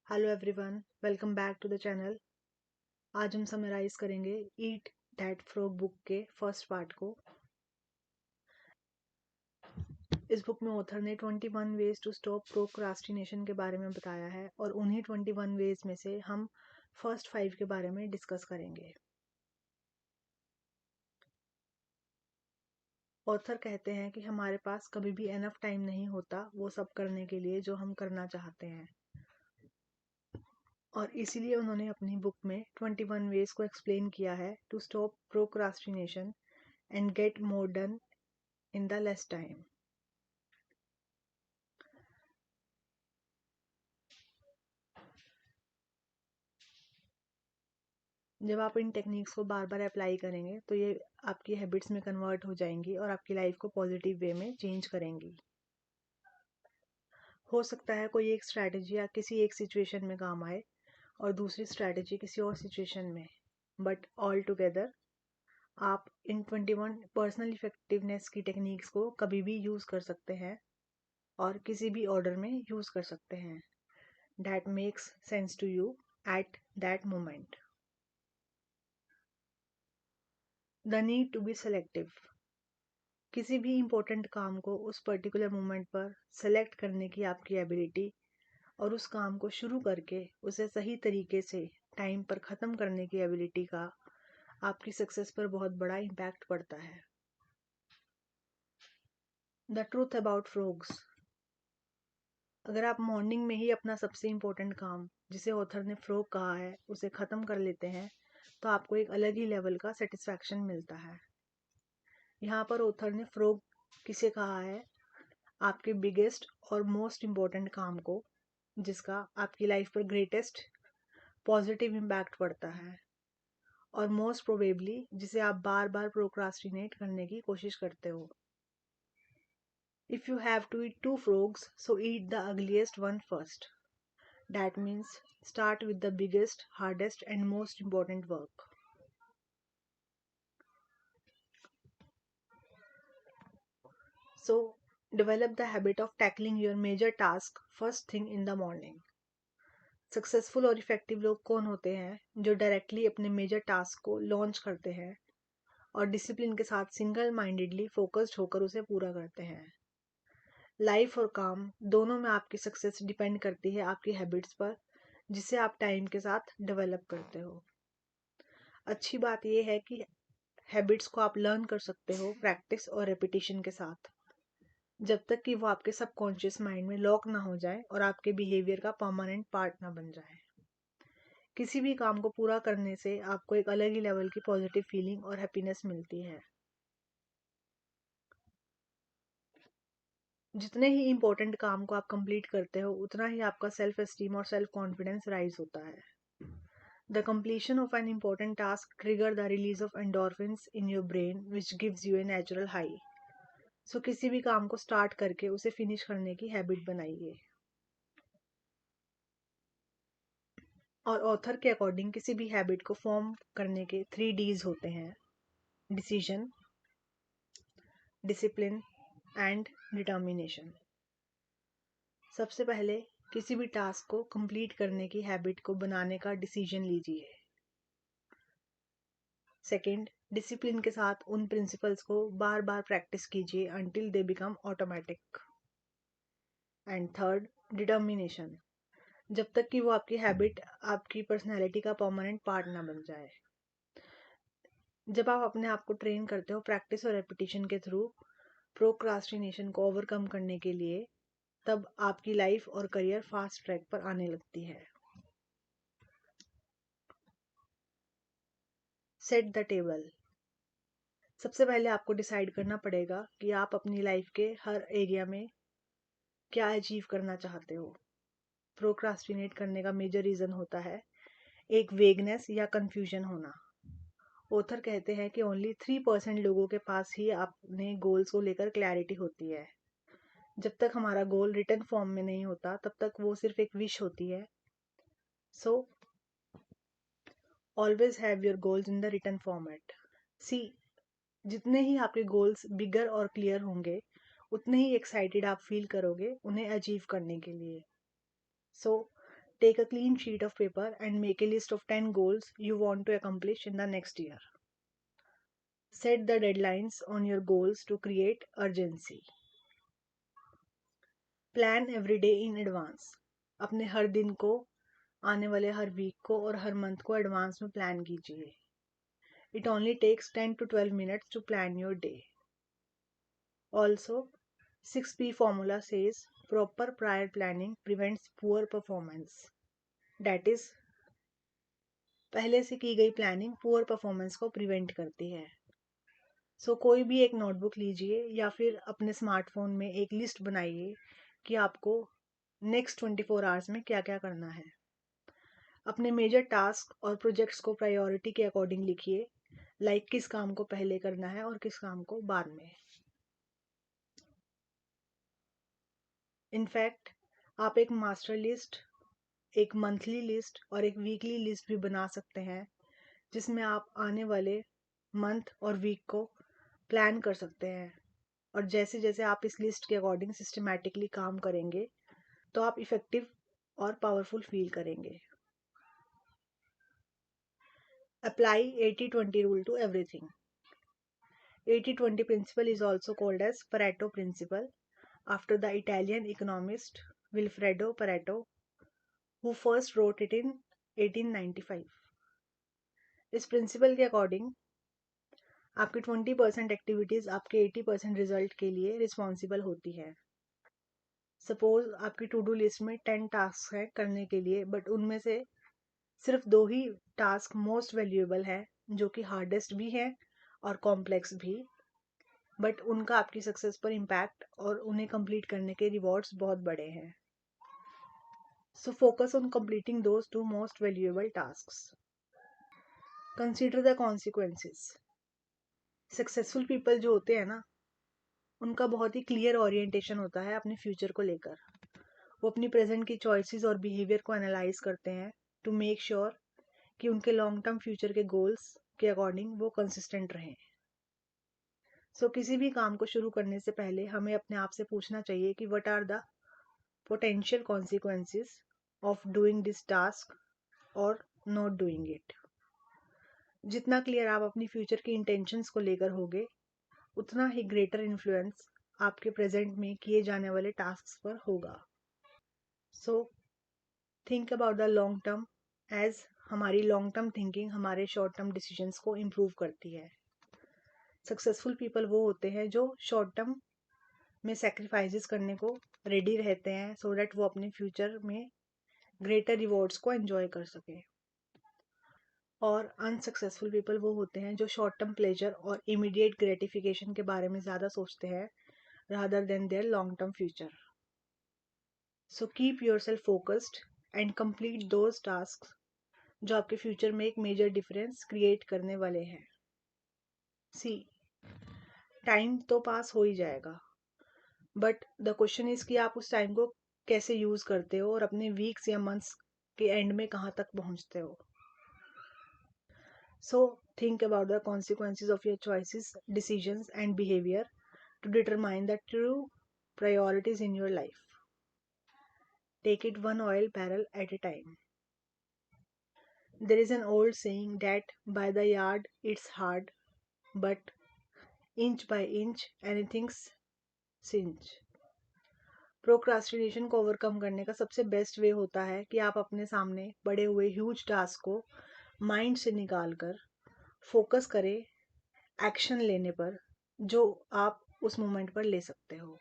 Hello everyone, welcome back to the channel. आज हम summarise करेंगे ईट दैट फ्रॉग बुक के फर्स्ट पार्ट को। इस बुक में ऑथर ने 21 वेज टू स्टॉप प्रोक्रास्टिनेशन के बारे में बताया है और उन्हीं 21 वेज में से हम फर्स्ट 5 के बारे में डिस्कस करेंगे। ऑथर कहते हैं कि हमारे पास कभी भी एनफ टाइम नहीं होता वो सब करने के लिए जो हम करना चाहते हैं, और इसीलिए उन्होंने अपनी बुक में 21 वेज को एक्सप्लेन किया है to stop procrastination and get more done in the less time. जब आप इन टेक्निक्स को बार बार अप्लाई करेंगे तो ये आपकी हैबिट्स में कन्वर्ट हो जाएंगी और आपकी लाइफ को पॉजिटिव वे में चेंज करेंगी। हो सकता है कोई एक स्ट्रैटेजी या किसी एक सिचुएशन में काम आए और दूसरी स्ट्रैटेजी किसी और सिचुएशन में, बट ऑल टुगेदर आप इन 21 पर्सनल इफेक्टिवनेस की टेक्निक्स को कभी भी यूज़ कर सकते हैं और किसी भी ऑर्डर में यूज़ कर सकते हैं that makes sense to you at that moment. The need to be selective. किसी भी इम्पोर्टेंट काम को उस पर्टिकुलर मोमेंट पर सेलेक्ट करने की आपकी एबिलिटी और उस काम को शुरू करके उसे सही तरीके से टाइम पर ख़त्म करने की एबिलिटी का आपकी सक्सेस पर बहुत बड़ा इम्पैक्ट पड़ता है। The truth about frogs. अगर आप मॉर्निंग में ही अपना सबसे इम्पोर्टेंट काम, जिसे ऑथर ने फ्रॉग कहा है, उसे ख़त्म कर लेते हैं तो आपको एक अलग ही लेवल का सेटिस्फैक्शन मिलता है। यहाँ पर ऑथर ने फ्रॉग किसे कहा है? आपके बिगेस्ट और मोस्ट इम्पोर्टेंट काम को, जिसका आपकी लाइफ पर ग्रेटेस्ट पॉजिटिव इम्पैक्ट पड़ता है और मोस्ट प्रोबेबली जिसे आप बार बार प्रोक्रास्टिनेट करने की कोशिश करते हो। If you have to eat 2 frogs, so eat the ugliest one first. That means start with the biggest, hardest and most important work. So develop the habit of tackling your major task first thing in the morning. Successful और effective लोग कौन होते हैं? जो directly अपने major task को launch करते हैं और डिसिप्लिन के साथ सिंगल माइंडेडली फोकस्ड होकर उसे पूरा करते हैं। लाइफ और काम दोनों में आपकी सक्सेस डिपेंड करती है आपकी हैबिट्स पर, जिसे आप टाइम के साथ डेवलप करते हो। अच्छी बात यह है कि हैबिट्स को आप लर्न कर सकते हो प्रैक्टिस और रेपिटेशन के साथ, जब तक कि वो आपके सबकॉन्शियस माइंड में लॉक ना हो जाए और आपके बिहेवियर का परमानेंट पार्ट ना बन जाए। किसी भी काम को पूरा करने से आपको एक अलग ही लेवल की पॉजिटिव फीलिंग और हैप्पीनेस मिलती है। जितने ही इम्पोर्टेंट काम को आप कंप्लीट करते हो उतना ही आपका सेल्फ एस्टीम और सेल्फ कॉन्फिडेंस राइज होता है। The completion of an important task trigger the release of endorphins in your brain which gives you a natural high. So किसी भी काम को स्टार्ट करके उसे फिनिश करने की हैबिट बनाइए। और ऑथर के अकॉर्डिंग किसी भी हैबिट को फॉर्म करने के 3 Ds होते हैं: डिसीजन, डिसिप्लिन एंड डिटर्मिनेशन। सबसे पहले किसी भी टास्क को कंप्लीट करने की हैबिट को बनाने का डिसीजन लीजिए। सेकंड, डिसिप्लिन के साथ उन प्रिंसिपल्स को बार बार प्रैक्टिस कीजिए until they become automatic. And third, determination, जब तक कि वो आपकी हैबिट आपकी पर्सनैलिटी का परमानेंट पार्ट ना बन जाए। जब आप अपने आप को ट्रेन करते हो प्रैक्टिस और रेपिटेशन के थ्रू प्रोक्रास्टिनेशन को ओवरकम करने के लिए, तब आपकी लाइफ और करियर फास्ट ट्रैक पर आने लगती है। Set the table. सबसे पहले आपको डिसाइड करना पड़ेगा कि आप अपनी लाइफ के हर एरिया में क्या अचीव करना चाहते हो। प्रोक्रास्टिनेट करने का मेजर रीज़न होता है एक वेगनेस या कंफ्यूजन होना। ऑथर कहते हैं कि ओनली 3% लोगों के पास ही अपने गोल्स को लेकर क्लैरिटी होती है। जब तक हमारा गोल रिटन फॉर्म में नहीं होता तब तक वो सिर्फ एक विश होती है। So always have your goals in the written format. See, जितने ही आपके गोल्स बिगर और क्लियर होंगे उतने ही एक्साइटेड आप फील करोगे उन्हें अचीव करने के लिए। सो Take a clean sheet of paper and make a list of 10 goals you want to accomplish in the next year. Set the deadlines on your goals to create urgency. Plan every day in advance. अपने हर दिन को, आने वाले हर week को और हर month को advance में plan कीजिए. It only takes 10 to 12 minutes to plan your day. Also, 6P formula says proper prior planning prevents poor performance. That is, पहले से की गई प्लानिंग पुअर परफॉर्मेंस को प्रिवेंट करती है. सो कोई भी एक नोटबुक लीजिए या फिर अपने स्मार्टफोन में एक लिस्ट बनाइए कि आपको नेक्स्ट 24 आवर्स में क्या क्या करना है. अपने मेजर टास्क और प्रोजेक्ट्स को प्रायोरिटी के अकॉर्डिंग लिखिए, लाइक किस काम को पहले करना है और किस काम को बाद में. इनफैक्ट आप एक मास्टर लिस्ट, एक मंथली लिस्ट और एक वीकली लिस्ट भी बना सकते हैं, जिसमें आप आने वाले मंथ और वीक को प्लान कर सकते हैं. और जैसे जैसे आप इस लिस्ट के अकॉर्डिंग सिस्टमैटिकली काम करेंगे तो आप इफेक्टिव और पावरफुल फील करेंगे. Apply 80-20 rule to everything. 80-20 principle is also called as Pareto principle after the Italian economist Vilfredo Pareto, who first wrote it in 1895. इस प्रिंसिपल के अकॉर्डिंग आपकी 20% एक्टिविटीज आपके 80% रिजल्ट के लिए रिस्पॉन्सिबल होती है. सपोज आपकी टू डू लिस्ट में 10 टास्क है करने के लिए, बट उनमें से सिर्फ 2 ही टास्क मोस्ट वैल्यूएबल है, जो कि हार्डेस्ट भी है और कॉम्प्लेक्स भी, बट उनका आपकी सक्सेस पर इम्पैक्ट और उन्हें कंप्लीट करने के रिवॉर्ड्स बहुत बड़े हैं. So focus on completing those 2 most valuable tasks. Consider the consequences. Successful people जो होते हैं ना, उनका बहुत ही क्लियर ओरिएंटेशन होता है अपने फ्यूचर को लेकर. वो अपनी प्रेजेंट की चॉइसेस और बिहेवियर को एनालाइज करते हैं टू मेक श्योर कि उनके लॉन्ग टर्म फ्यूचर के गोल्स के अकॉर्डिंग वो कंसिस्टेंट रहें. सो किसी भी काम को शुरू करने से पहले हमें अपने आप से पूछना चाहिए कि what are the potential consequences of doing this task और नॉट डूइंग इट. जितना क्लियर आप अपनी फ्यूचर की इंटेंशंस को लेकर होगे, उतना ही ग्रेटर इन्फ्लुएंस आपके प्रेजेंट में किए जाने वाले टास्क पर होगा. So think about the long term, as हमारी लॉन्ग टर्म थिंकिंग हमारे शॉर्ट टर्म डिसीजंस को इम्प्रूव करती है. सक्सेसफुल पीपल वो होते हैं जो शॉर्ट टर्म में सेक्रीफाइसेस करने को रेडी रहते हैं, सो डैट वो अपने फ्यूचर में ग्रेटर रिवॉर्ड्स को एंजॉय कर सके. और अनसक्सेसफुल पीपल वो होते हैं जो शॉर्ट टर्म प्लेजर और इमीडिएट ग्रेटिफिकेशन के बारे में ज़्यादा सोचते हैं rather than their long term future. So keep yourself focused and complete those task जो आपके फ्यूचर में एक मेजर डिफरेंस क्रिएट करने वाले हैं. सी, टाइम तो पास हो ही जाएगा, बट द क्वेश्चन इज कि आप उस टाइम को कैसे यूज करते हो और अपने वीक्स या मंथ्स के एंड में कहाँ तक पहुँचते हो. So think about the consequences of your choices, decisions and behavior to determine the true priorities in your life. Take it one oil barrel at a time. There is an old saying that by the yard it's hard, but inch by inch anything's cinch. Procrastination को overcome करने का सबसे best way होता है कि आप अपने सामने पड़े हुए ह्यूज टास्क को माइंड से निकाल कर फोकस करें एक्शन लेने पर, जो आप उस मोमेंट पर ले सकते हो.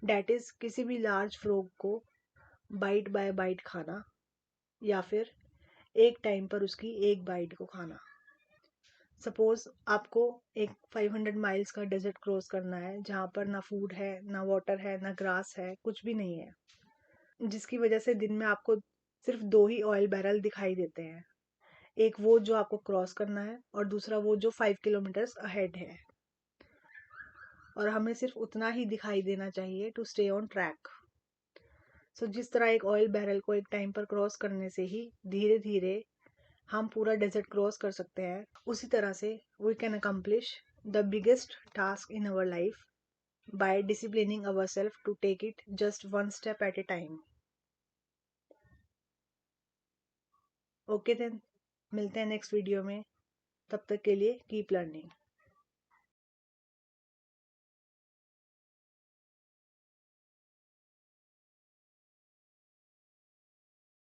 डैट इज किसी भी लार्ज फ्रॉग को बाइट बाय बाइट खाना या फिर एक टाइम पर उसकी एक बाइट को खाना. सपोज आपको एक 500 माइल्स का डेजर्ट क्रॉस करना है जहाँ पर ना फूड है, ना वाटर है, ना ग्रास है, कुछ भी नहीं है, जिसकी वजह से दिन में आपको सिर्फ 2 ही ऑयल बैरल दिखाई देते हैं. एक वो जो आपको क्रॉस करना है और दूसरा वो जो 5 किलोमीटर्स अहेड है. और हमें सिर्फ उतना ही दिखाई देना चाहिए टू स्टे ऑन ट्रैक. सो जिस तरह एक ऑयल बैरल को एक टाइम पर क्रॉस करने से ही धीरे धीरे हम पूरा डेजर्ट क्रॉस कर सकते हैं, उसी तरह से we can accomplish the biggest task in our life by disciplining ourself to take it just one step at a time. Okay then, मिलते हैं नेक्स्ट वीडियो में। तब तक के लिए कीप लर्निंग।